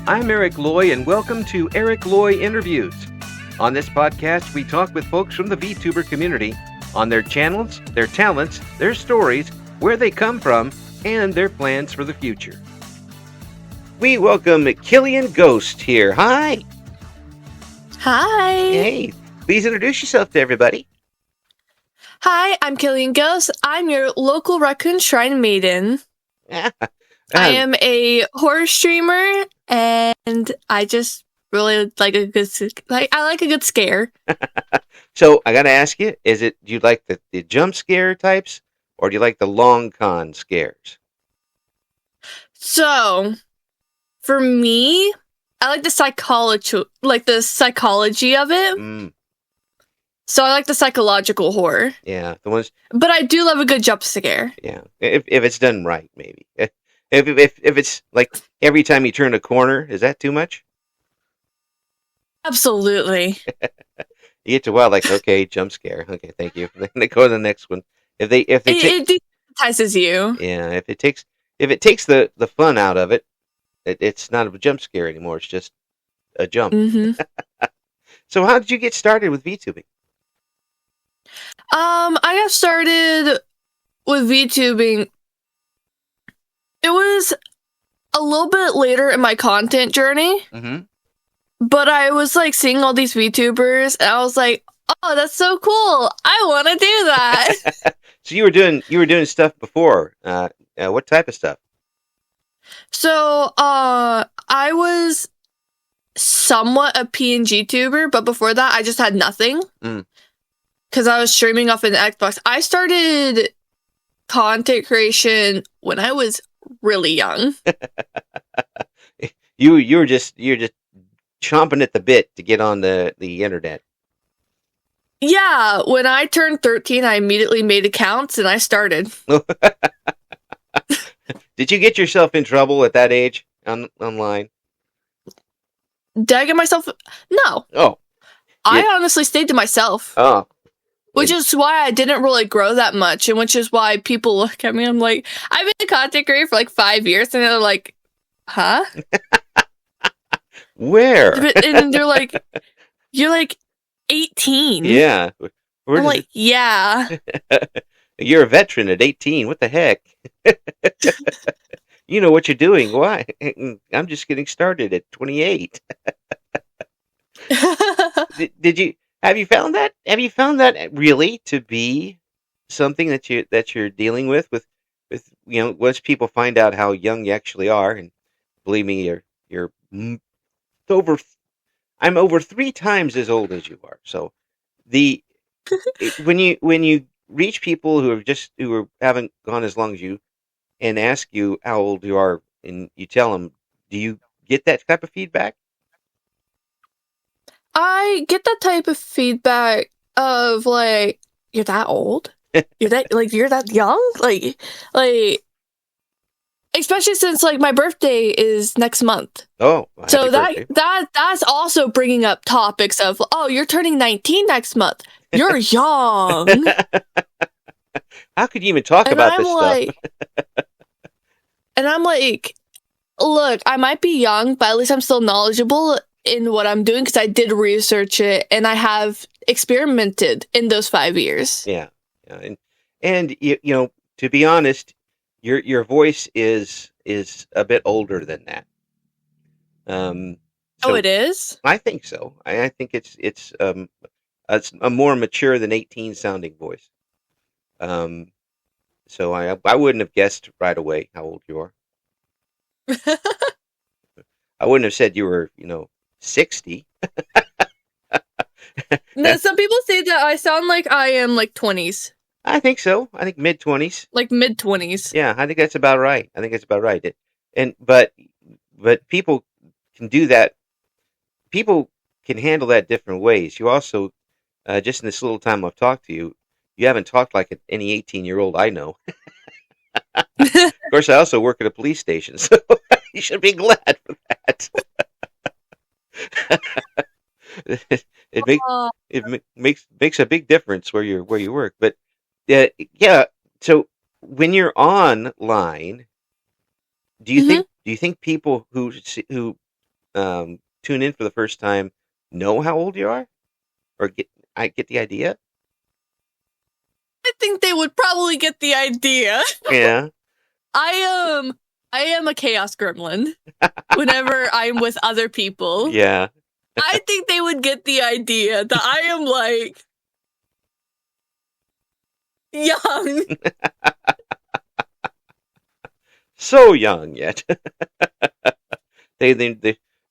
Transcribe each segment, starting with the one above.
I'm Eric Loy, and welcome to Eric Loy Interviews. On this podcast, we talk with folks from the VTuber community on their channels, their talents, their stories, where they come from, and their plans for the future. We welcome Killian Ghost here. Hi. Hi. Hey, please introduce yourself to everybody. Hi, I'm Killian Ghost. I'm your local raccoon shrine maiden. I am a horror streamer, and I just really like a good scare. So I got to ask you: do you like the jump scare types, or do you like the long con scares? So, for me, I like the psychology of it. So I like the psychological horror. Yeah, the ones. But I do love a good jump scare. Yeah, if it's done right, maybe. If it's like every time you turn a corner, is that too much? Absolutely. You get to like, okay, jump scare. Okay, thank you. Then they go to the next one. It entices you. Yeah, if it takes the fun out of it, it's not a jump scare anymore. It's just a jump. Mm-hmm. So how did you get started with VTubing? I got started with VTubing. It was a little bit later in my content journey, but I was like seeing all these VTubers, and I was like, "Oh, that's so cool! I want to do that." So you were doing stuff before. What type of stuff? So, I was somewhat a PNG tuber, but before that, I just had nothing because I was streaming off an Xbox. I started content creation when I was really young. You're just chomping at the bit to get on the internet. Yeah, when I turned 13, I immediately made accounts and I started. Did you get yourself in trouble at that age online? Did I get myself? No. Oh. I honestly stayed to myself. Oh. Which is why I didn't really grow that much, and which is why people look at me. I'm like, I've been a content creator for like 5 years, and they're like, huh? Where? And they're like, you're like 18. Yeah. I'm like, yeah. You're a veteran at 18. What the heck? You know what you're doing. Why? I'm just getting started at 28. Have you found that really to be something that you're dealing with once people find out how young you actually are, and believe me, I'm over 3 times as old as you are. So when you reach people who haven't gone as long as you and ask you how old you are, and you tell them, do you get that type of feedback? I get that type of feedback of like, you're that old? You're that young? Like especially since like my birthday is next month. Oh, so that's also bringing up topics of, oh, you're turning 19 next month. You're young. How could you even talk about this stuff? And I'm like, look, I might be young, but at least I'm still knowledgeable in what I'm doing because I did research it and I have experimented in those 5 years. Yeah. And to be honest, your voice is a bit older than that. So it is? I think so. I think it's a more mature than 18 sounding voice. So I wouldn't have guessed right away how old you are. I wouldn't have said you were, 60. No, some people say that I sound like I am like 20s. I think so. I think mid-20s. Like mid-20s. Yeah, I think that's about right. But people can do that. People can handle that different ways. You also, just in this little time I've talked to you, you haven't talked like any 18-year-old I know. Of course, I also work at a police station, so you should be glad for that. It makes a big difference where you work. But yeah. So when you're online, do you think people who tune in for the first time know how old you are, or get the idea? I think they would probably get the idea. Yeah. I am a chaos gremlin whenever I'm with other people. Yeah. I think they would get the idea that I am like young. So young yet. they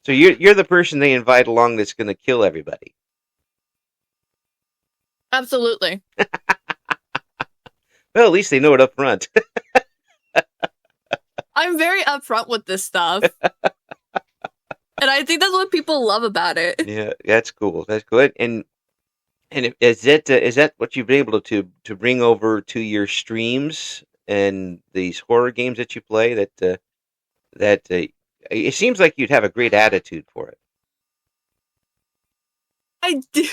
so you're the person they invite along that's going to kill everybody. Absolutely. Well, at least they know it up front. I'm very upfront with this stuff. And I think that's what people love about it. Yeah, that's cool. That's good. And is that what you've been able to bring over to your streams and these horror games that you play? That it seems like you'd have a great attitude for it. I do.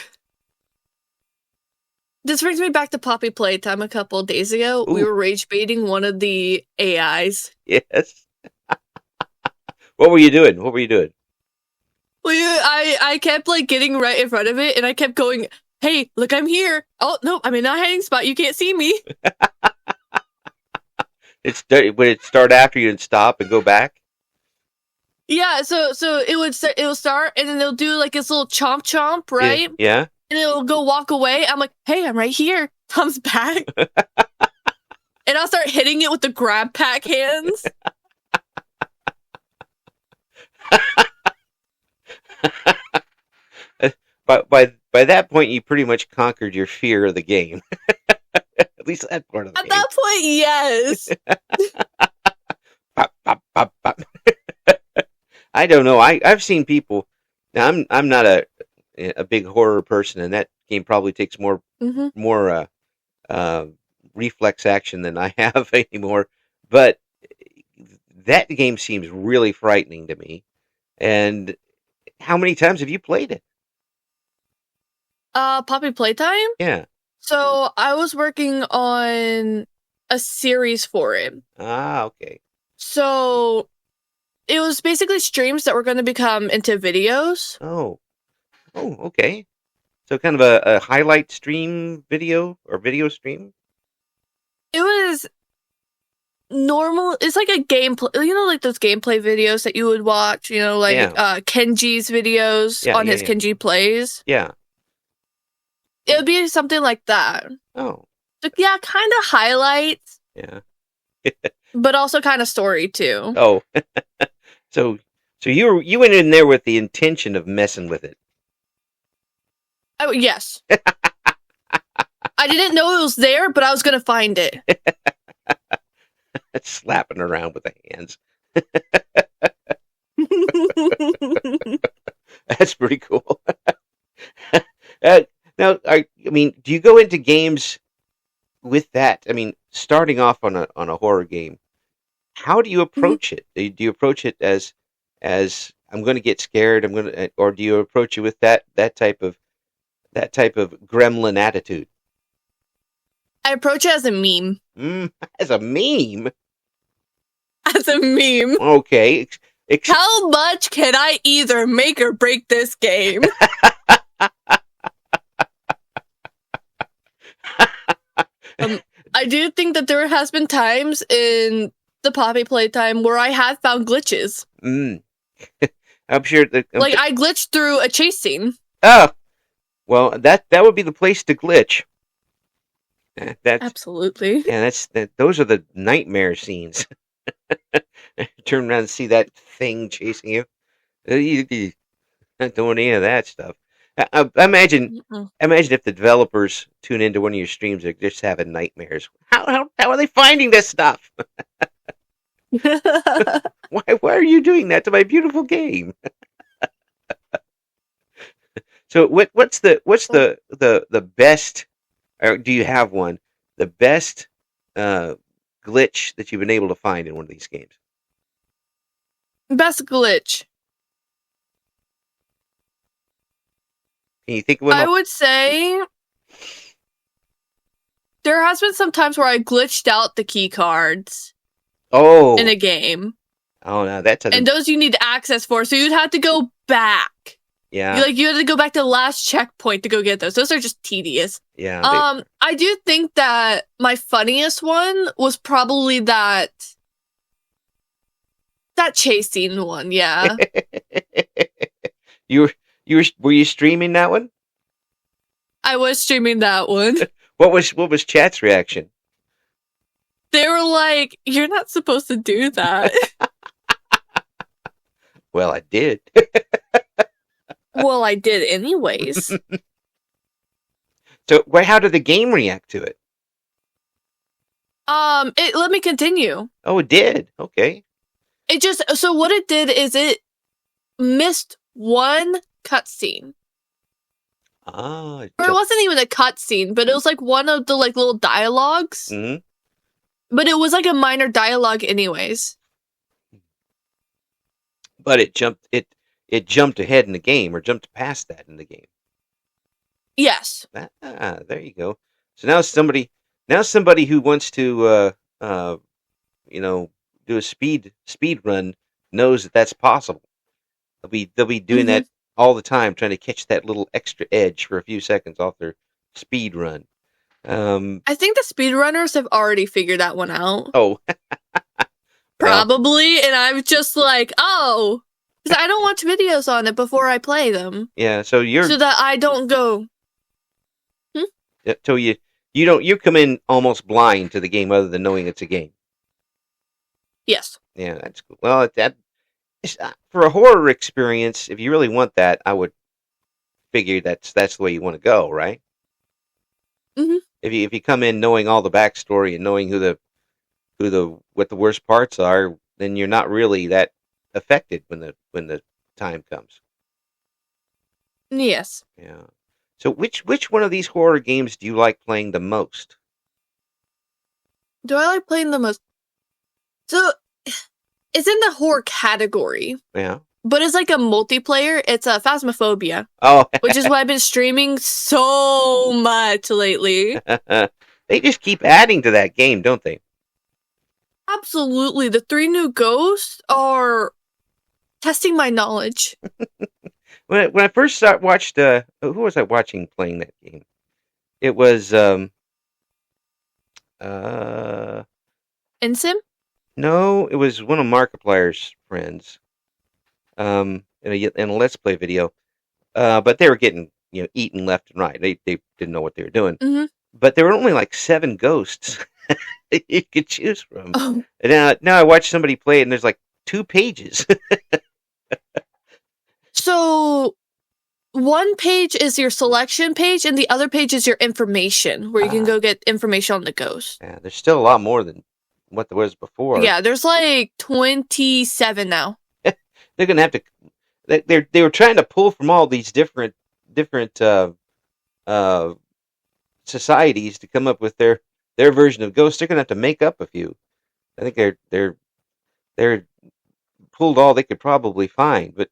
This brings me back to Poppy Playtime a couple of days ago. Ooh. We were rage baiting one of the AIs. Yes. What were you doing? I kept like getting right in front of it, and I kept going, "Hey, look, I'm here. Oh no, I'm in a hiding spot. You can't see me." Would it start after you and stop and go back? Yeah, so it will start, and then they'll do like this little chomp chomp, right? Yeah. And it'll go walk away. I'm like, "Hey, I'm right here." Comes back, and I'll start hitting it with the grab pack hands. But by that point, you pretty much conquered your fear of the game. At least that part of the At game. that point, yes. Pop, pop, pop, pop. I don't know. I've seen people. Now I'm not a big horror person, and that game probably takes more reflex action than I have anymore. But that game seems really frightening to me. And how many times have you played it? Poppy Playtime? Yeah. So I was working on a series for it. Ah, okay. So it was basically streams that were going to become into videos. Oh, okay. So kind of a highlight stream video or video stream? It was normal. It's like a gameplay, like those gameplay videos that you would watch, like Kenji's videos on his Kenji Plays. Yeah. It would be something like that. Oh. So, yeah, kind of highlights. Yeah. But also kind of story too. Oh. So you went in there with the intention of messing with it. Oh, yes. I didn't know it was there, but I was going to find it. Slapping around with the hands. That's pretty cool. Now, do you go into games with that? I mean, starting off on a horror game, how do you approach it? Do you approach it as I'm going to get scared? Or do you approach it with that type of gremlin attitude? I approach it as a meme. As a meme? As a meme. Okay. How much can I either make or break this game? I do think that there has been times in the Poppy Playtime where I have found glitches. I'm sure that I glitched through a chase scene. Oh, well, that would be the place to glitch. Absolutely. Yeah, those are the nightmare scenes. Turn around and see that thing chasing you. Not doing any of that stuff. Imagine if the developers tune into one of your streams, they're just having nightmares. How are they finding this stuff? Why are you doing that to my beautiful game? So what's the best, or do you have one, the best glitch that you've been able to find in one of these games? Best glitch. Can you think of one? I would say there has been some times where I glitched out the key cards. Oh. In a game. Oh no, that's and those you need access for. So you'd have to go back. Yeah. You had to go back to the last checkpoint to go get those. Those are just tedious. Yeah. I do think that my funniest one was probably that chase scene one. Yeah. Were you streaming that one? I was streaming that one. What was chat's reaction? They were like, "You're not supposed to do that." Well, I did. Well, I did anyways. So, how did the game react to it? It let me continue. Oh, it did. Okay. So what it did is it missed one cutscene. Ah. Or it wasn't even a cutscene, but it was like one of the like little dialogues. Mm-hmm. But it was like a minor dialogue anyways. But it jumped ahead in the game, or jumped past that in the game. Yes. There you go. So now somebody who wants to do a speed run knows that that's possible. They'll be doing that all the time, trying to catch that little extra edge for a few seconds off their speed run. I think the speedrunners have already figured that one out. Oh. Probably, and I'm just like, oh, because I don't watch videos on it before I play them. Yeah, so that I don't go. So you come in almost blind to the game, other than knowing it's a game. Yes. Yeah, that's cool. Well, for a horror experience, if you really want that, I would figure that's the way you want to go, right? Mm-hmm. If you come in knowing all the backstory and knowing what the worst parts are, then you're not really that affected when the time comes. Yes. Yeah. So which one of these horror games do you like playing the most? Do I like playing the most? So it's in the horror category. Yeah. But it's like a multiplayer. It's a Phasmophobia. Oh. Which is why I've been streaming so much lately. They just keep adding to that game, don't they? Absolutely. The 3 new ghosts are testing my knowledge. When I first watched, who was I watching playing that game? It was Insim? No, it was one of Markiplier's friends. In a Let's Play video. But they were getting eaten left and right. They didn't know what they were doing. Mm-hmm. But there were only like 7 ghosts you could choose from. Oh. And now I watch somebody play it, and there's like 2 pages. So one page is your selection page, and the other page is your information, where you can go get information on the ghost. Yeah, there's still a lot more than what there was before. Yeah, there's like 27 now. They're gonna have to. They were trying to pull from all these different societies to come up with their version of ghosts. They're gonna have to make up a few. I think they're pulled all they could probably find. But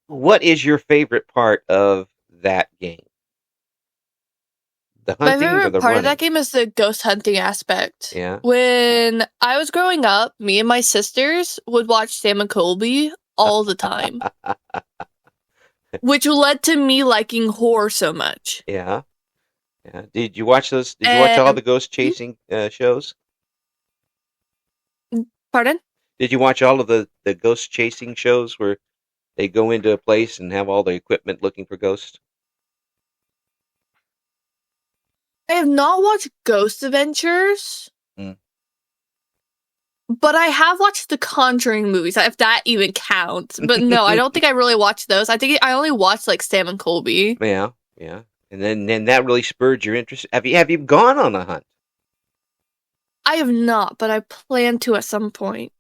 what is your favorite part of that game? The hunting. My favorite or the part running? of that game is the ghost hunting aspect. Yeah. When I was growing up, me and my sisters would watch Sam and Colby all the time. Which led to me liking horror so much. Yeah. Yeah. Did you watch those? Did you watch all the ghost chasing shows? Pardon? Did you watch all of the ghost chasing shows where they go into a place and have all the equipment looking for ghosts? I have not watched Ghost Adventures. But I have watched the Conjuring movies, if that even counts. But no, I don't think I really watched those. I think I only watched like Sam and Colby. Yeah, yeah. And then that really spurred your interest. Have you gone on a hunt? I have not, but I plan to at some point.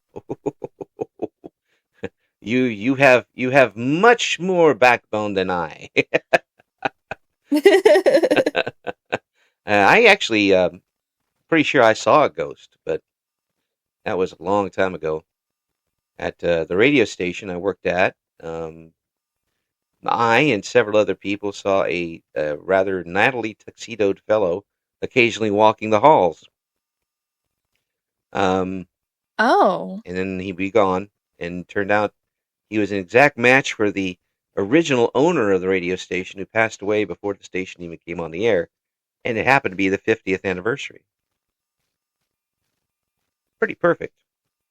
You have much more backbone than I. I actually pretty sure I saw a ghost, but that was a long time ago. At the radio station I worked at, I and several other people saw a rather nattily tuxedoed fellow occasionally walking the halls. Oh. and then he'd be gone. And turned out he was an exact match for the original owner of the radio station, who passed away before the station even came on the air, and it happened to be the 50th anniversary. Pretty perfect.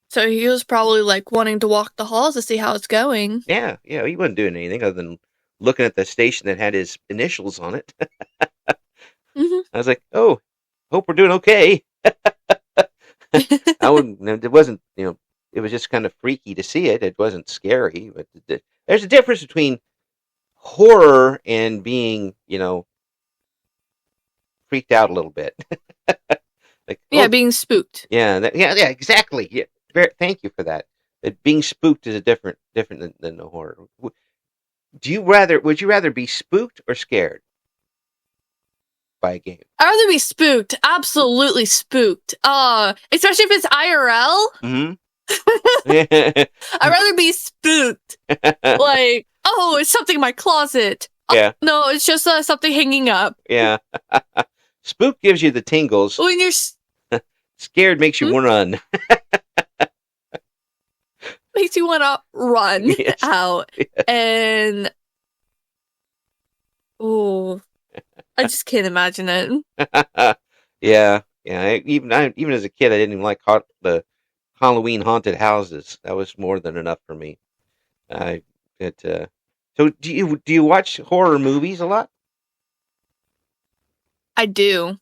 So he was probably like wanting to walk the halls to see how it's going. Yeah, he wasn't doing anything other than looking at the station that had his initials on it. Mm-hmm. I was like, oh, hope we're doing okay. I wouldn't. It wasn't. It was just kind of freaky to see it. It wasn't scary, but there's a difference between horror and being, freaked out a little bit. Like, yeah, being spooked. Yeah, yeah, exactly. Yeah, thank you for that. Being spooked is different than the horror. Would you rather be spooked or scared by a game? I'd rather be spooked. Absolutely spooked. Especially if it's IRL. Mm-hmm. I'd rather be spooked. Like, oh, it's something in my closet. Yeah. No, it's just something hanging up. Yeah. Spook gives you the tingles. When you're scared makes you want to run. Makes you want to run out. Yes. And oh, I just can't imagine it. Yeah. Even as a kid, I didn't even like the Halloween haunted houses. That was more than enough for me. So do you watch horror movies a lot? I do.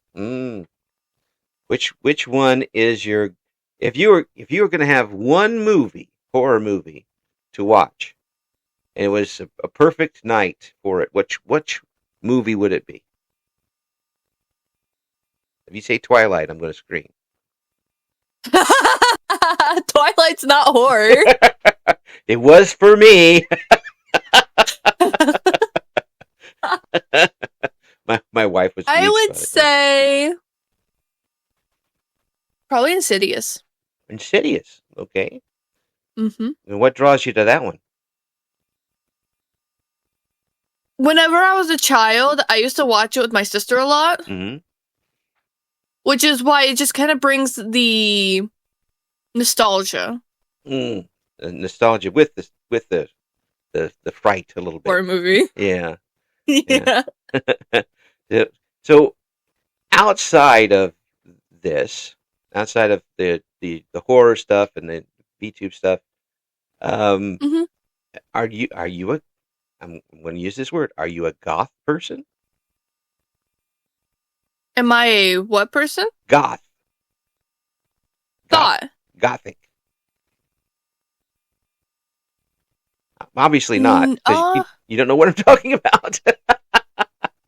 Which one is your, if you were going to have one horror movie to watch, and it was a perfect night for it, which movie would it be? If you say Twilight, I'm going to scream. Twilight's not horror. It was for me. My wife was. I would say probably Insidious. Insidious, okay. Mm-hmm. And what draws you to that one? Whenever I was a child, I used to watch it with my sister a lot. Mm-hmm. Which is why it just kind of brings the nostalgia. Nostalgia with the fright a little bit. Horror movie. Yeah. Yeah. So outside of this, outside of the horror stuff and the VTube stuff, mm-hmm. are you I'm going to use this word. Are you a goth person? Am I a what person? Goth. Gothic. Obviously not, because you don't know what I'm talking about.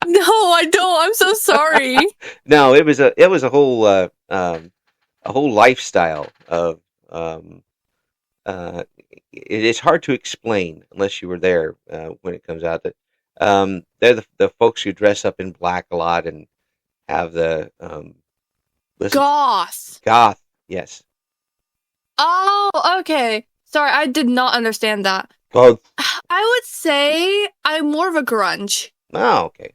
No, I don't. I'm so sorry. No, it was a whole lifestyle of it is hard to explain unless you were there when it comes out. That they're the folks who dress up in black a lot and have the goth, yes. Oh, okay. Sorry, I did not understand that. Goth. I would say I'm more of a grunge. Oh, okay.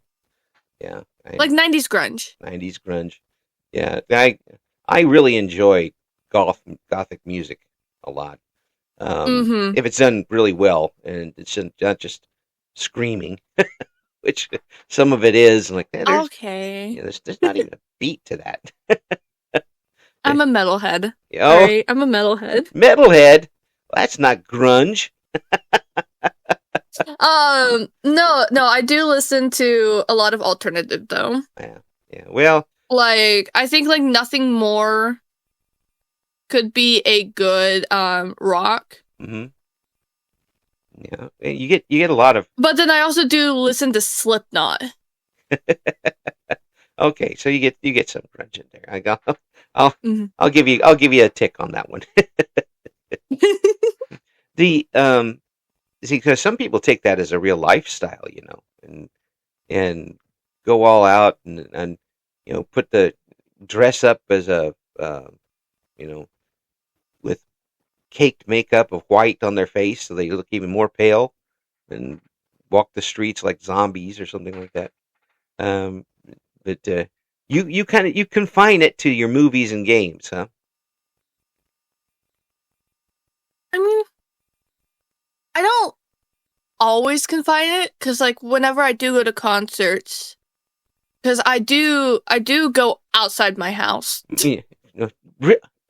Yeah. Like 90s grunge. 90s grunge. Yeah. I really enjoy gothic music a lot. If it's done really well and it's not just screaming, which some of it is, like okay. There's not even a beat to that. I'm a metalhead. Oh, right? I'm a metalhead. Metalhead? Well, that's not grunge. No, I do listen to a lot of alternative though. Yeah. Well, like I think like nothing more could be a good rock. Mm-hmm. Yeah, you get a lot of. But then I also do listen to Slipknot. Okay, so you get some grunge in there. I'll give you a tick on that one. See, because some people take that as a real lifestyle, and go all out and put the dress up as a with caked makeup of white on their face so they look even more pale and walk the streets like zombies or something like that. But you confine it to your movies and games, huh? I mean, I don't always confine it because, like, whenever I do go to concerts, because I do go outside my house. Yeah.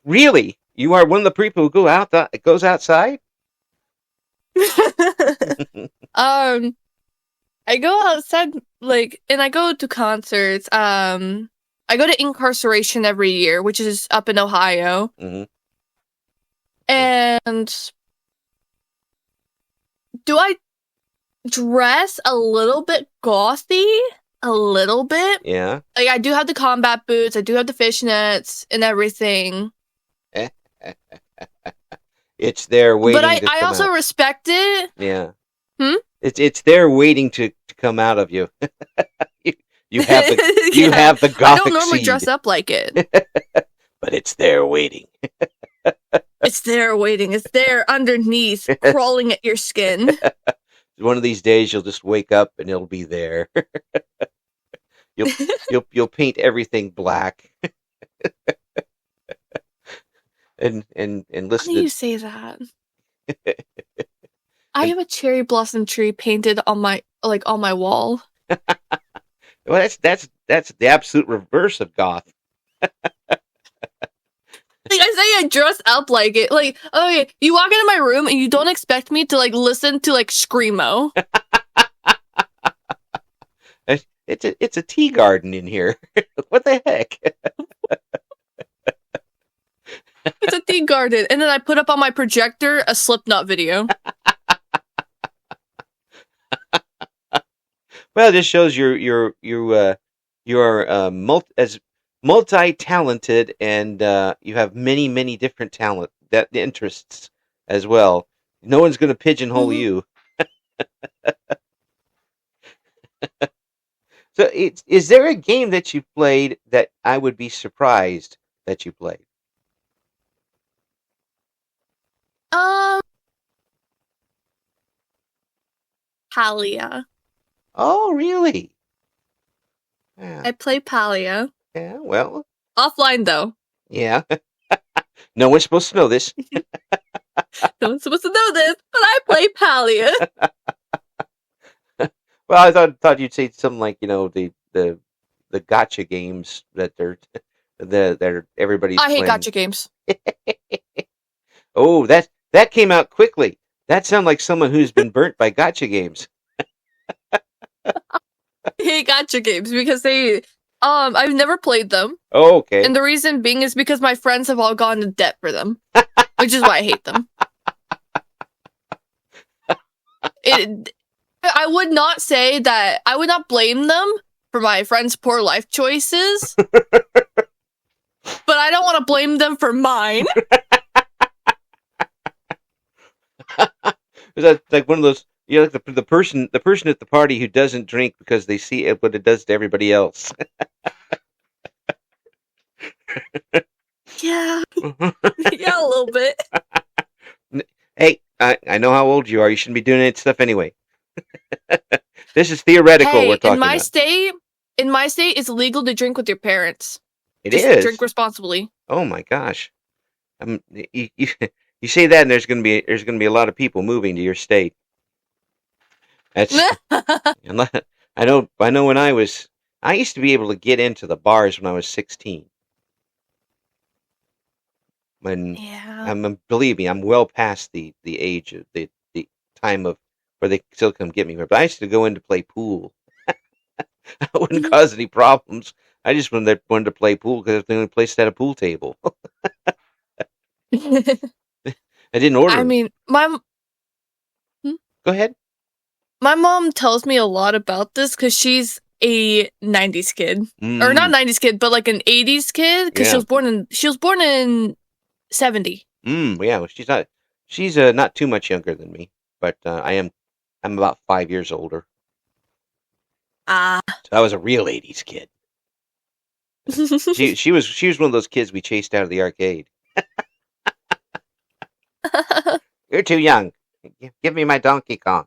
Really? You are one of the people who goes outside? I go outside, like, and I go to concerts. I go to Incarceration every year, which is up in Ohio, Mm-hmm. and do I dress a little bit gothy? A little bit. Yeah. Like, I do have the combat boots, I do have the fishnets and everything. It's there But waiting I, to I come also out. respect it. Yeah. Hmm? It's there waiting to come out of you. you, you have the you Yeah. have the I don't gothic normally dress seed, up like it. but it's there waiting. It's there waiting. It's there underneath, crawling at your skin. One of these days you'll just wake up and it'll be there. you'll you'll paint everything black and How do listen you to. say that? I have a cherry blossom tree painted on my wall. Well, that's the absolute reverse of goth. Like, I say I dress up like it. Like, okay, you walk into my room and you don't expect me to, like, listen to, like, Screamo. It's a tea garden in here. What the heck? It's a tea garden. And then I put up on my projector a Slipknot video. Well, this shows you're multi-talented, and you have many different interests as well. No one's going to pigeonhole Mhm. you. So, is there a game that you played that I would be surprised that you played? Um, Palia. Oh, really? Yeah. I play Palia. Yeah. Well. Offline, though. Yeah. No one's supposed to know this. No one's supposed to know this, but I play Palia. Well, I thought you'd say something like the gotcha games that they're everybody's I hate playing. gotcha games. Oh, that came out quickly. That sounds like someone who's been burnt by gotcha games. I hate gotcha games because I've never played them. Oh, okay. And the reason being is because my friends have all gone into debt for them, which is why I hate them. I would not say that, I would not blame them for my friends' poor life choices, but I don't want to blame them for mine. Is that like one of those? You're like the person at the party who doesn't drink because they see what it does to everybody else. Yeah. Yeah, a little bit. Hey, I know how old you are. You shouldn't be doing that stuff anyway. This is theoretical. We're talking about. In my state, it's legal to drink with your parents. It Just is. drink responsibly. Oh my gosh. You say that, and there's gonna be a lot of people moving to your state. That's I know when I used to be able to get into the bars when I was 16. When Yeah. believe me, I'm well past the age of the time of where they still come get me. But I used to go in to play pool. I wouldn't cause any problems. I just wanted to play pool because it was the only place that had a pool table. I didn't order. I mean, Go ahead. my mom tells me a lot about this because she's a 90s kid. Or not 90s kid, but like an 80s kid, because Yeah. she was born in 70. Yeah, well, she's not too much younger than me, but I'm about 5 years older. Ah. So I was a real 80s kid. She was one of those kids we chased out of the arcade. You're too young. Give me my Donkey Kong.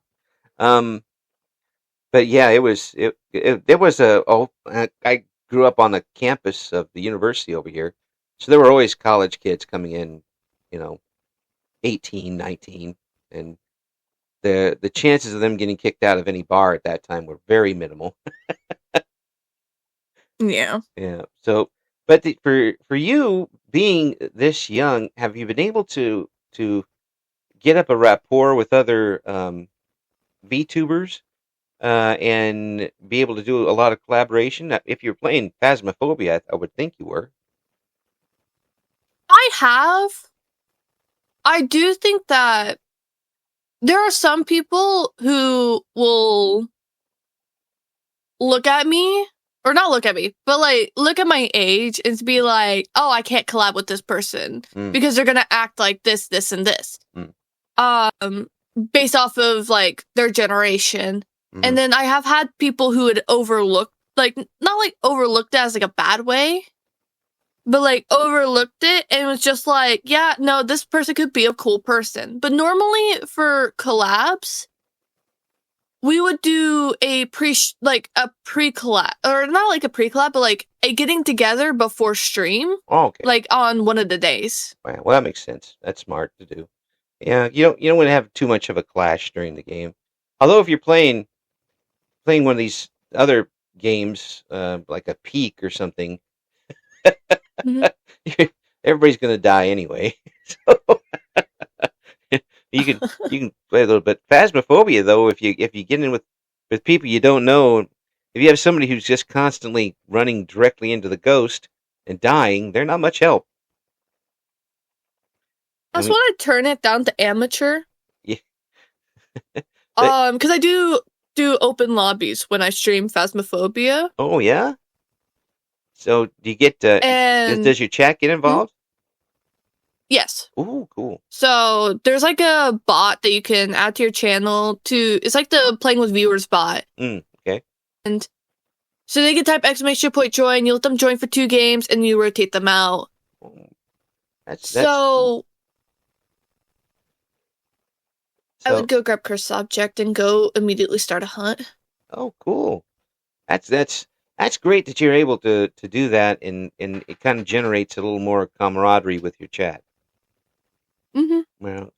But yeah, it was I grew up on the campus of the university over here, so there were always college kids coming in, you know, 18, 19, and the chances of them getting kicked out of any bar at that time were very minimal. Yeah. Yeah. So, but for you being this young, have you been able to get up a rapport with other VTubers and be able to do a lot of collaboration? If you're playing Phasmophobia, I would think you were. I have. I do think that there are some people who will look at me, or not look at me, but like look at my age and be like, "Oh, I can't collab with this person because they're gonna act like this, this, and this." Based off of like their generation. And then I have had people who had overlooked, like not like overlooked it as like a bad way, but like overlooked it and was just like, yeah, no, this person could be a cool person. But normally for collabs, we would do a pre-collab, or not like a pre-collab, but like a getting together before stream. Oh, okay. Like on one of the days. Well, that makes sense. That's smart to do. Yeah, you don't want to have too much of a clash during the game. Although if you're playing one of these other games, like a Peak or something, everybody's going to die anyway. So you can play a little bit. Phasmophobia, though, if you get in with people you don't know, if you have somebody who's just constantly running directly into the ghost and dying, they're not much help. I just want to turn it down to amateur. Yeah. Because I do open lobbies when I stream Phasmophobia. Oh yeah. So do you get? Does your chat get involved? Yes. Oh, cool. So there's like a bot that you can add to your channel it's like the playing with viewers bot. Okay. And so they can type !join. You let them join for 2 games, and you rotate them out. Oh, so I would go grab cursed object and go immediately start a hunt. Oh, cool. That's great that you're able to do that, and it kind of generates a little more camaraderie with your chat. Well,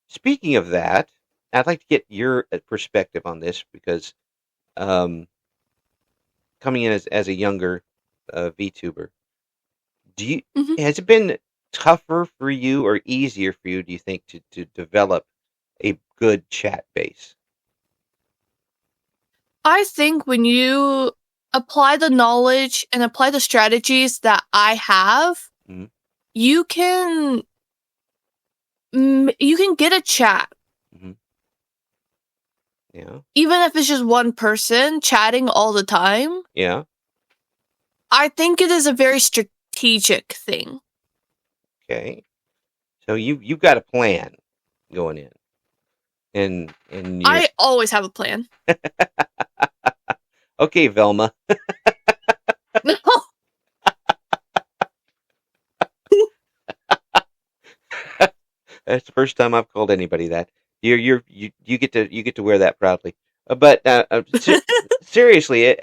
speaking of that, I'd like to get your perspective on this because coming in as a younger VTuber, has it been tougher for you or easier for you, do you think, to develop a good chat base? I think when you apply the knowledge and apply the strategies that I have, you can get a chat. Yeah. Even if it's just one person chatting all the time. Yeah. I think it is a very strategic thing. Okay. So you've got a plan going in. And I always have a plan. Okay, Velma. No. That's the first time I've called anybody that. You get to wear that proudly. But seriously,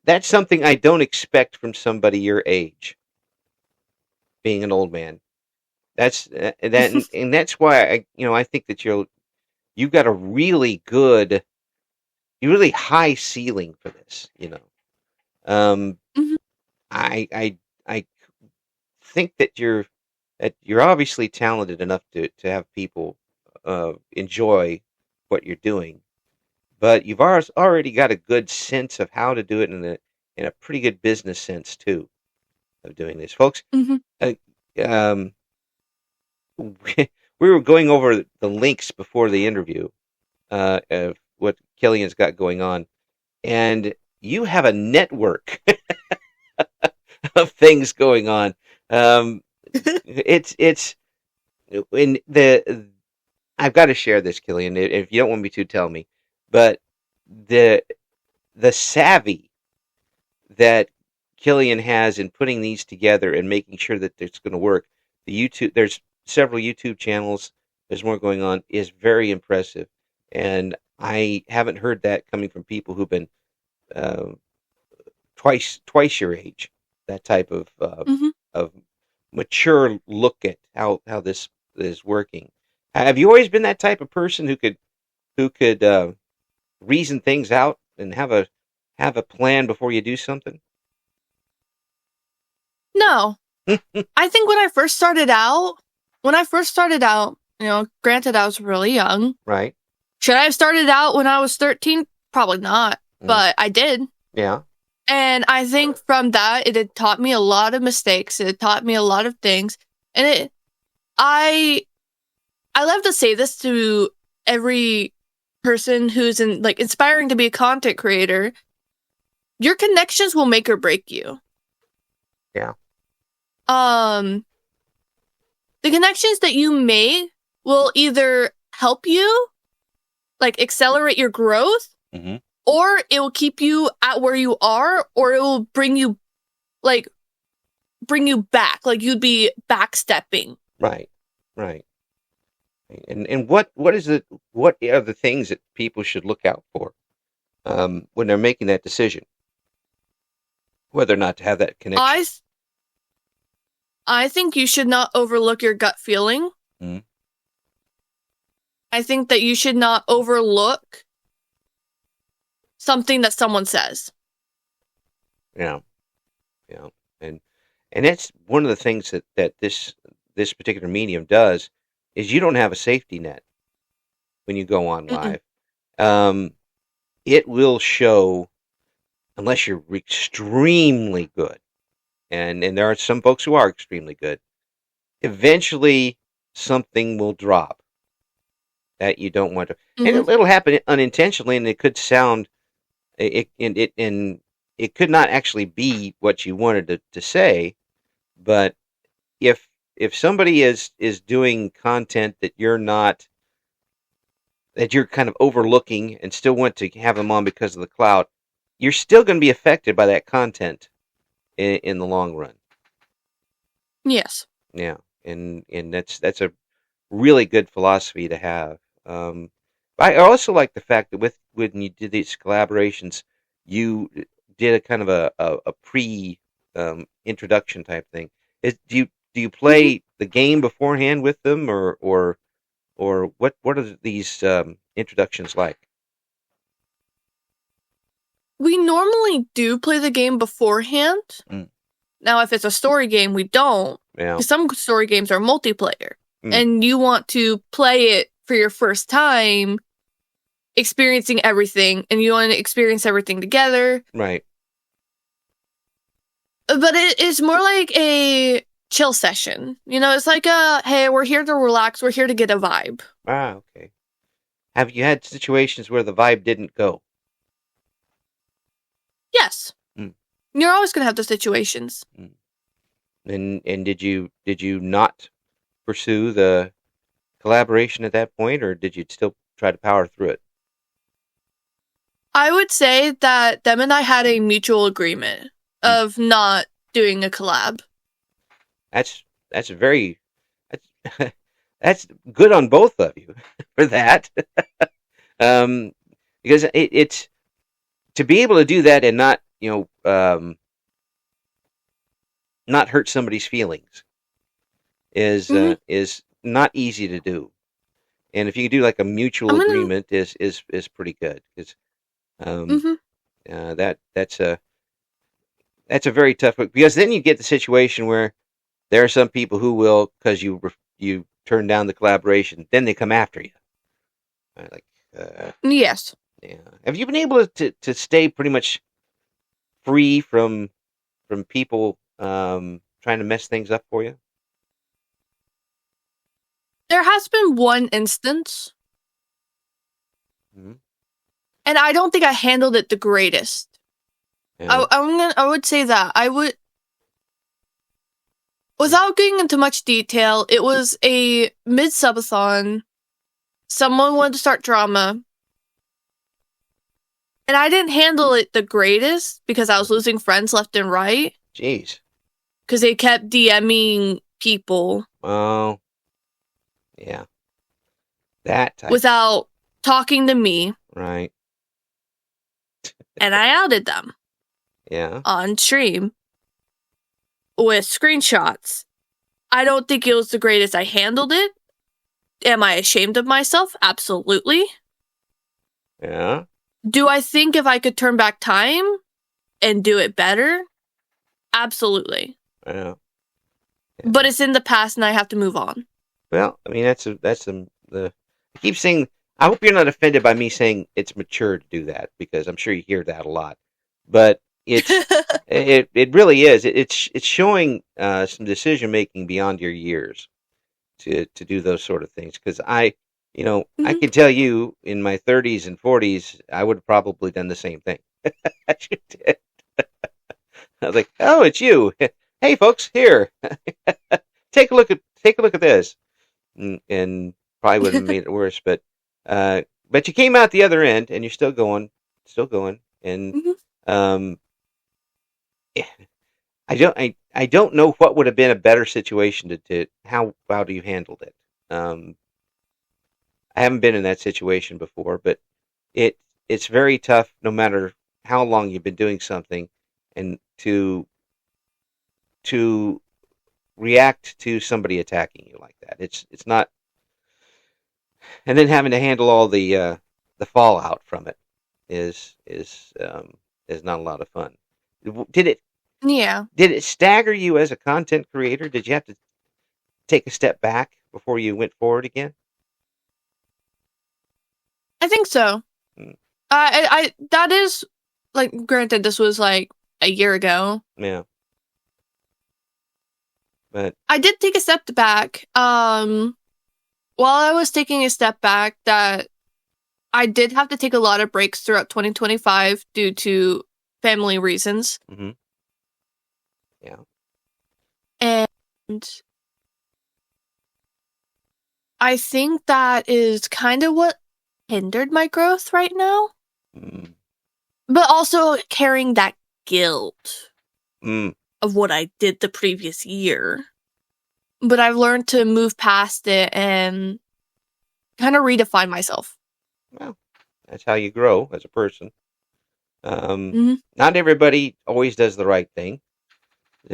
that's something I don't expect from somebody your age. Being an old man, that's and that's why I think that you've got a really high ceiling for this. I think that you're obviously talented enough to have people enjoy what you're doing, but you've already got a good sense of how to do it in a pretty good business sense too of doing this, folks. We were going over the links before the interview of what Killian's got going on, and you have a network of things going on. It's in I've got to share this, Killian. If you don't want me to, tell me. But the savvy that Killian has in putting these together and making sure that it's going to work. There's several YouTube channels. There's more going on. Is very impressive, and I haven't heard that coming from people who've been twice your age. That type of mature look at how this is working. Have you always been that type of person who could reason things out and have a plan before you do something? No. I think when I first started out, granted I was really young. Right. Should I have started out when I was 13? Probably not, but I did. Yeah. And I think from that, it had taught me a lot of mistakes. It had taught me a lot of things. And I love to say this to every person who's inspiring to be a content creator. Your connections will make or break you. Yeah. The connections that you make will either help you, accelerate your growth, or it will keep you at where you are, or it will bring you back. Like you'd be backstepping. Right. And what are the things that people should look out for when they're making that decision, whether or not to have that connection? I think you should not overlook your gut feeling. I think that you should not overlook something that someone says. Yeah. And that's one of the things that this particular medium does is you don't have a safety net when you go on live. It will show unless you're extremely good, and there are some folks who are extremely good. Eventually, something will drop that you don't want to, and it'll happen unintentionally, and it could sound it could not actually be what you wanted to say. But if somebody is doing content that you're kind of overlooking and still want to have them on because of the clout, you're still going to be affected by that content in the long run. Yes. Yeah, and that's a really good philosophy to have. I also like the fact that when you did these collaborations, you did a kind of a pre introduction type thing. Do you play the game beforehand with them, or what are these introductions like? We normally do play the game beforehand. Now, if it's a story game, we don't. Yeah. Because some story games are multiplayer, and you want to play it for your first time, experiencing everything, and you want to experience everything together. Right. But it is more like a chill session. It's like hey, we're here to relax. We're here to get a vibe. Ah, okay. Have you had situations where the vibe didn't go? Yes. You're always going to have those situations. And did you not pursue the collaboration at that point, or did you still try to power through it? I would say that them and I had a mutual agreement of not doing a collab. That's that's good on both of you for that. Because it's to be able to do that and not not hurt somebody's feelings is not easy to do. And if you do like a mutual agreement is pretty good, because that's a very tough one, because then you get the situation where there are some people who will, because you turn down the collaboration, then they come after you. Yes. Yeah. Have you been able to stay pretty much free from people trying to mess things up for you? There has been one instance, and I don't think I handled it the greatest. Yeah. I would say that I would, without getting into much detail, it was a mid-subathon. Someone wanted to start drama, and I didn't handle it the greatest because I was losing friends left and right. Jeez. Because they kept DMing people. Oh. Yeah. That type. Without talking to me. Right. And I outed them. Yeah. On stream. With screenshots. I don't think it was the greatest I handled it. Am I ashamed of myself? Absolutely. Yeah. Do I think if I could turn back time and do it better? Absolutely. Yeah. But it's in the past and I have to move on. Well, I mean, I keep saying, I hope you're not offended by me saying it's mature to do that, because I'm sure you hear that a lot. But it really is. It's showing some decision making beyond your years to do those sort of things. Because I can tell you in my 30s and 40s, I would have probably done the same thing. I did. I was like, oh, it's you. Hey, folks, here, take a look at this, and probably would have made it worse. But you came out the other end, and you're still going, and um, I don't know what would have been a better situation to how do you handled it. I haven't been in that situation before, but it's very tough, no matter how long you've been doing something, and to react to somebody attacking you like that. It's not, and then having to handle all the fallout from it is not a lot of fun. Did it? Yeah. Did it stagger you as a content creator? Did you have to take a step back before you went forward again? I think so. I that is, like, granted, this was like a year ago. Yeah. But I did take a step back. While I was taking a step back, that I did have to take a lot of breaks throughout 2025 due to family reasons. Mm-hmm. Yeah. And I think that is kind of what hindered my growth right now. Mm. But also carrying that guilt of what I did the previous year. But I've learned to move past it and kind of redefine myself. Well, that's how you grow as a person. Not everybody always does the right thing.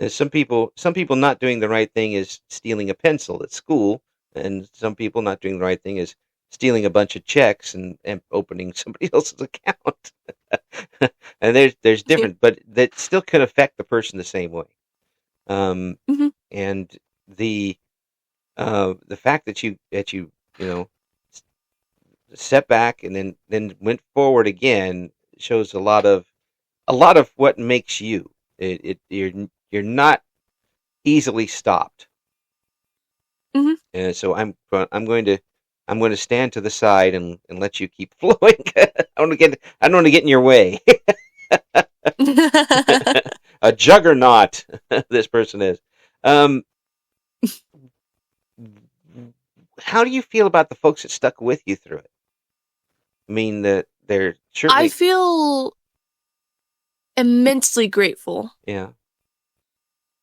Some people not doing the right thing is stealing a pencil at school, and some people not doing the right thing is stealing a bunch of checks and opening somebody else's account. And there's different, but that still can affect the person the same way. And the fact that you step back and then went forward again shows a lot of what makes you. You're not easily stopped. And so I'm going to stand to the side and let you keep flowing. I don't want to get in your way. A juggernaut, this person is. How do you feel about the folks that stuck with you through it? I mean, they're certainly. I feel immensely grateful. Yeah.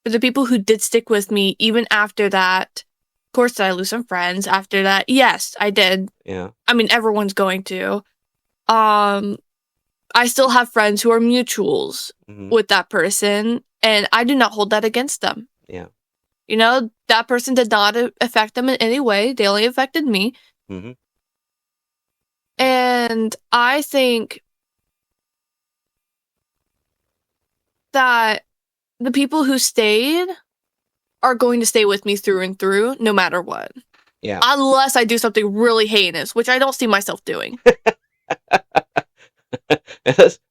For the people who did stick with me even after that. Of course, did I lose some friends after that? Yes, I did. Yeah. I mean, everyone's going to. I still have friends who are mutuals with that person, and I do not hold that against them. Yeah. You know, that person did not affect them in any way. They only affected me. And I think that the people who stayed are going to stay with me through and through, no matter what. Yeah. Unless I do something really heinous, which I don't see myself doing.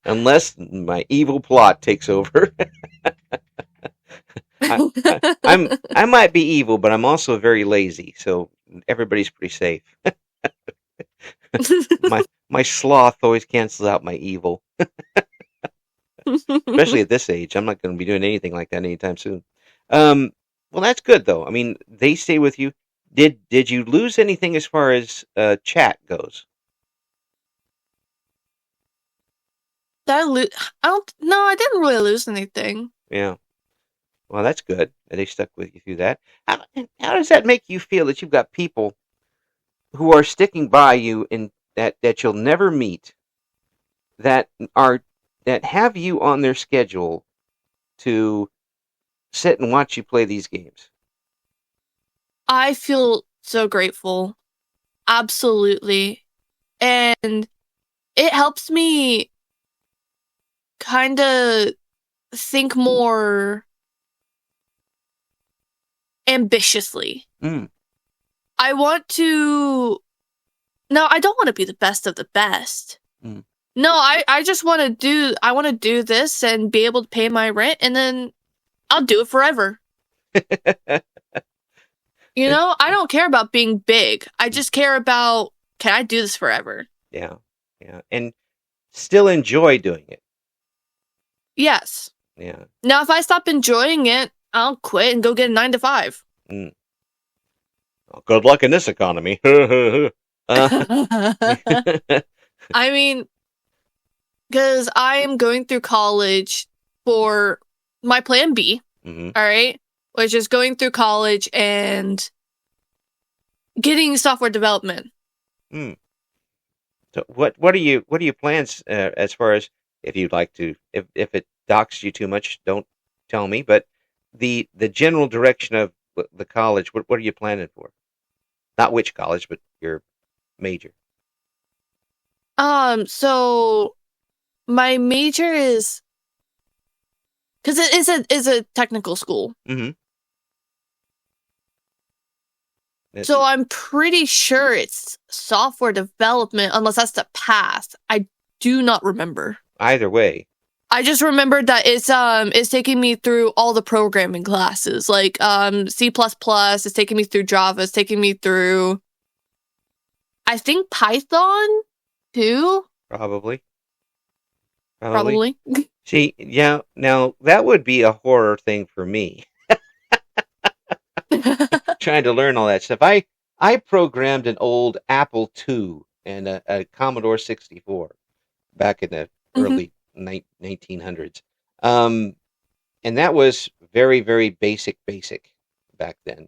Unless my evil plot takes over. I might be evil, but I'm also very lazy, so everybody's pretty safe. My sloth always cancels out my evil. Especially at this age. I'm not going to be doing anything like that anytime soon. Well, that's good, though. I mean, they stay with you. Did you lose anything as far as chat goes? I didn't really lose anything. Yeah. Well, that's good. They stuck with you through that. How does that make you feel that you've got people who are sticking by you and that you'll never meet, that have you on their schedule to sit and watch you play these games? I feel so grateful. Absolutely. And it helps me kind of think more ambitiously. I want to... No, I don't want to be the best of the best. No, I just want to do this and be able to pay my rent, and then I'll do it forever. You know, I don't care about being big. I just care about, can I do this forever? Yeah. And still enjoy doing it. Yes. Yeah. Now, if I stop enjoying it, I'll quit and go get a 9 to 5. Well, good luck in this economy. I mean, because I am going through college for my plan B, all right, which is going through college and getting software development. So what are your plans as far as, if you'd like to, if it docks you too much, don't tell me, but the general direction of the college, what are you planning for? Not which college, but your major. So my major is, because it is a technical school. So I'm pretty sure it's software development, unless that's the path. I do not remember. Either way. I just remembered that it's taking me through all the programming classes, like C++, it's taking me through Java, it's taking me through, I think, Python too. Probably. See, yeah, now that would be a horror thing for me. Trying to learn all that stuff. I programmed an old Apple II and a Commodore 64 back in the early 1900s. And that was very, very basic back then.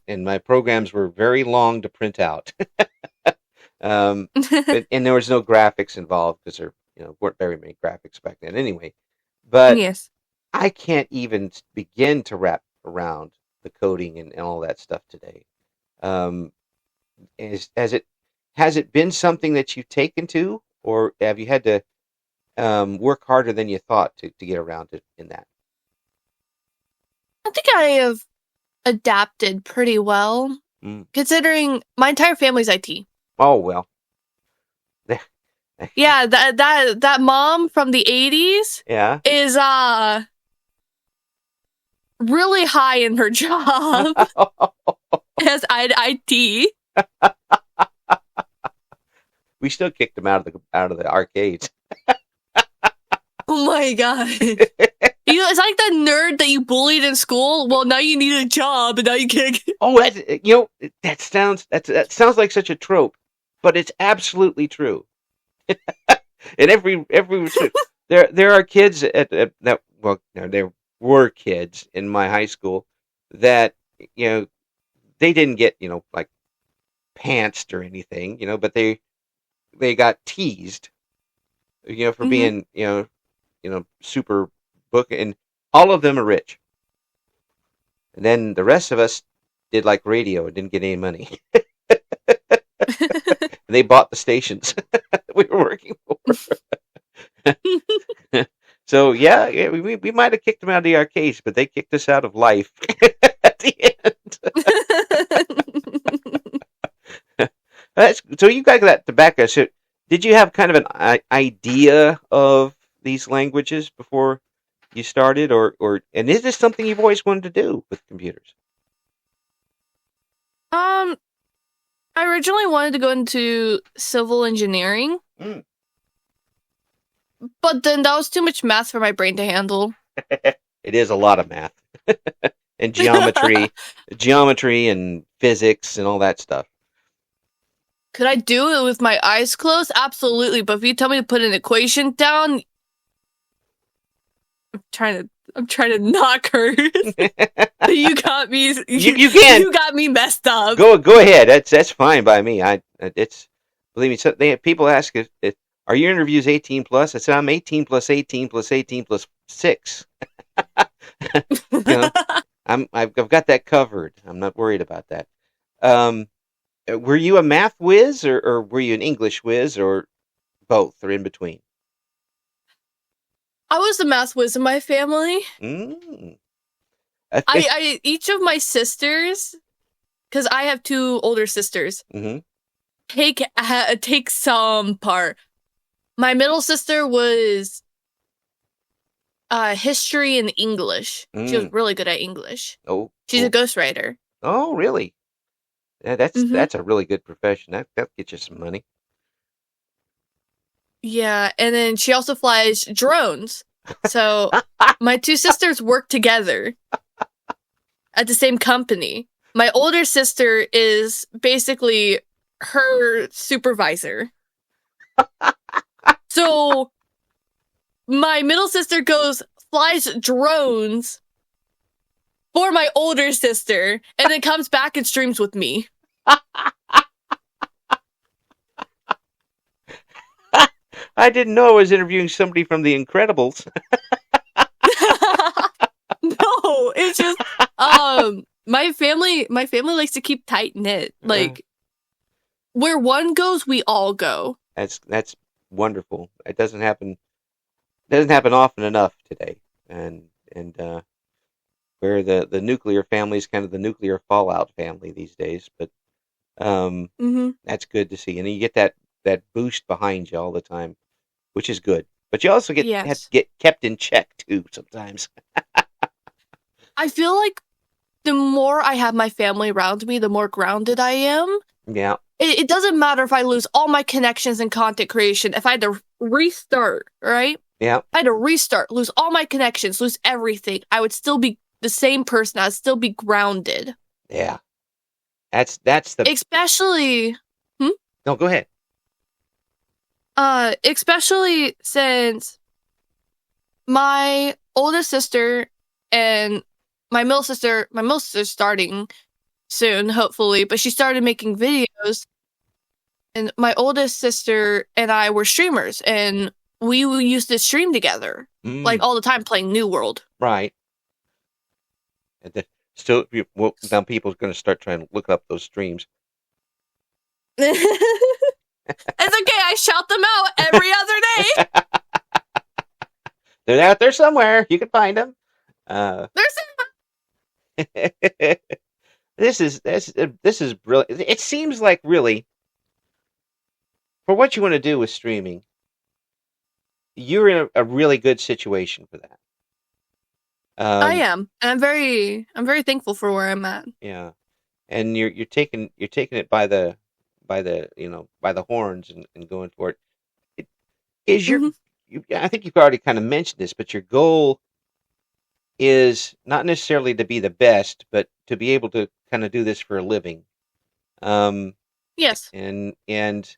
And my programs were very long to print out. And there was no graphics involved, because there weren't very many graphics back then anyway. But yes. I can't even begin to wrap around the coding and all that stuff today. Has it been something that you've taken to, or have you had to work harder than you thought to get around it in that? I think I have adapted pretty well, considering my entire family's IT. Oh, well. Yeah, that mom from the 80s is really high in her job as IT. We still kicked them out of the arcades. Oh my god. It's like that nerd that you bullied in school. Well, now you need a job, and now you can't get... Oh, that sounds like such a trope, but it's absolutely true. And every there are kids there were kids in my high school that they didn't get like pantsed or anything, but they got teased for being super book, and all of them are rich. And then the rest of us did like radio and didn't get any money. And they bought the stations we were working for. So yeah, we might have kicked them out of the arcades, but they kicked us out of life at the end. So you got that tobacco. So did you have kind of an idea of these languages before you started, and is this something you've always wanted to do with computers? I originally wanted to go into civil engineering, but then that was too much math for my brain to handle. It is a lot of math and geometry and physics and all that stuff. Could I do it with my eyes closed? Absolutely. But if you tell me to put an equation down, I'm trying to not curse. You got me. You can. You got me messed up. Go ahead. That's fine by me. Believe me. People ask if are your interviews 18 plus? I said I'm 18 plus 18 plus 18 plus 6. I've got that covered. I'm not worried about that. Were you a math whiz, or were you an English whiz, or both, or in between? I was the math whiz in my family. Mm. I each of my sisters, because I have two older sisters, Mm-hmm. take some part. My middle sister was history and English. She was Mm. really good at English. Oh, She's a cool. ghostwriter. Oh, really? Yeah, Mm-hmm. that's a really good profession. That gets you some money. Yeah, and then she also flies drones. So my two sisters work together at the same company. My older sister is basically her supervisor. So my middle sister flies drones for my older sister, and then comes back and streams with me. I didn't know I was interviewing somebody from The Incredibles. No, it's just my family likes to keep tight knit. Like where one goes, we all go. That's wonderful. It doesn't happen often enough today. And where the nuclear family is kind of the nuclear fallout family these days, but that's good to see. And you get that boost behind you all the time, which is good. But you also have to get kept in check too sometimes. I feel like the more I have my family around me, the more grounded I am. Yeah. It doesn't matter if I lose all my connections in content creation. If I had to restart, right? Yeah. If I had to restart, lose all my connections, lose everything, I would still be the same person. I'd still be grounded. Yeah. That's the especially. No, go ahead. Especially since my oldest sister and my middle sister's starting soon, hopefully, but she started making videos, and my oldest sister and I were streamers, and we used to stream together, like all the time, playing New World. Right. And now people's going to start trying to look up those streams. It's okay, I shout them out every other day. They're out there somewhere. You can find them. This is brilliant. It seems like, really, for what you want to do with streaming, you're in a really good situation for that. I am, and I'm very thankful for where I'm at. Yeah, and you're taking it by the horns and going for it. Is I think you've already kind of mentioned this, but your goal is not necessarily to be the best, but to be able to kind of do this for a living. Yes. And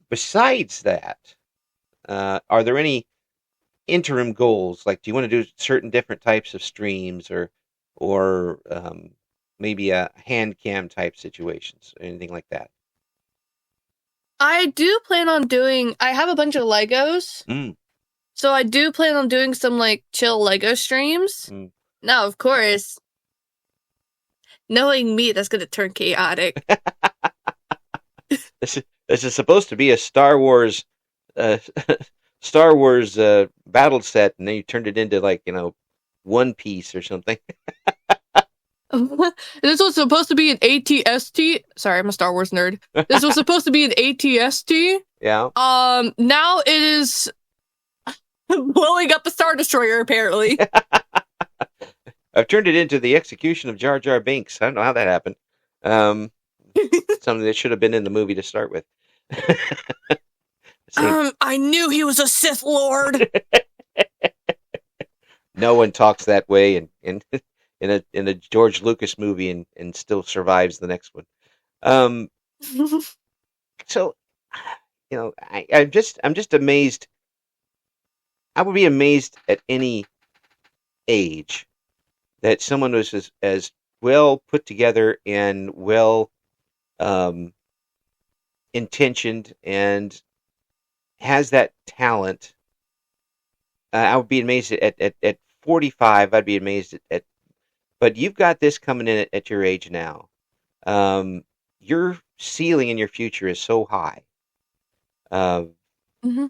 besides that, are there any interim goals? Like, do you want to do certain different types of streams, or maybe a hand cam type situations, or anything like that? I do plan on doing. I have a bunch of Legos. So I do plan on doing some like chill Lego streams. Now, of course, knowing me, that's gonna turn chaotic. This is supposed to be a Star Wars battle set, and then you turned it into, like, One Piece or something. This was supposed to be an ATST. Sorry, I'm a Star Wars nerd. This was supposed to be an ATST. Yeah. Now it is blowing up a Star Destroyer, apparently. I've turned it into the execution of Jar Jar Binks. I don't know how that happened. Something that should have been in the movie to start with. I knew he was a Sith Lord. No one talks that way in a George Lucas movie and still survives the next one. So, I'm just amazed. I would be amazed at any age that someone was as well put together and well intentioned and has that talent. I would be amazed at 45. I'd be amazed at but you've got this coming in at your age now. your ceiling in your future is so high. Mm-hmm.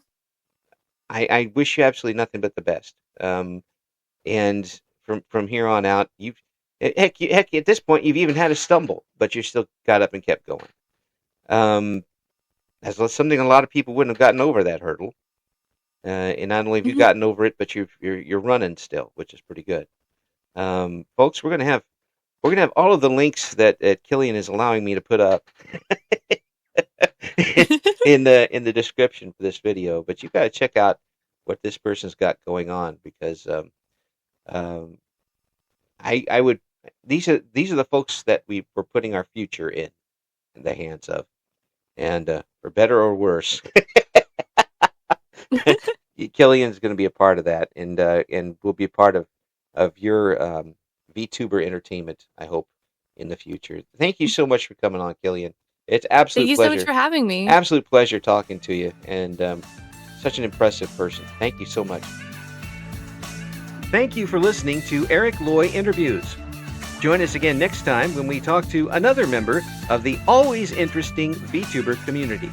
I wish you absolutely nothing but the best. And from here on out, heck at this point you've even had a stumble, but you still got up and kept going. That's something a lot of people wouldn't have gotten over that hurdle. And not only have you gotten over it, but you're running still, which is pretty good. Folks, we're gonna have all of the links that Killian is allowing me to put up in the description for this video. But you got to check out what this person's got going on, because I would these are the folks that we're putting our future in the hands of, and for better or worse. Killian's going to be a part of that, and will be a part of your VTuber entertainment, I hope, in the future. Thank you so much for coming on, Killian. It's absolute Thank you pleasure. so much for having me. Absolute pleasure talking to you, and such an impressive person. Thank you so much. Thank you for listening to Eric Loy Interviews. Join us again next time when we talk to another member of the always interesting VTuber community.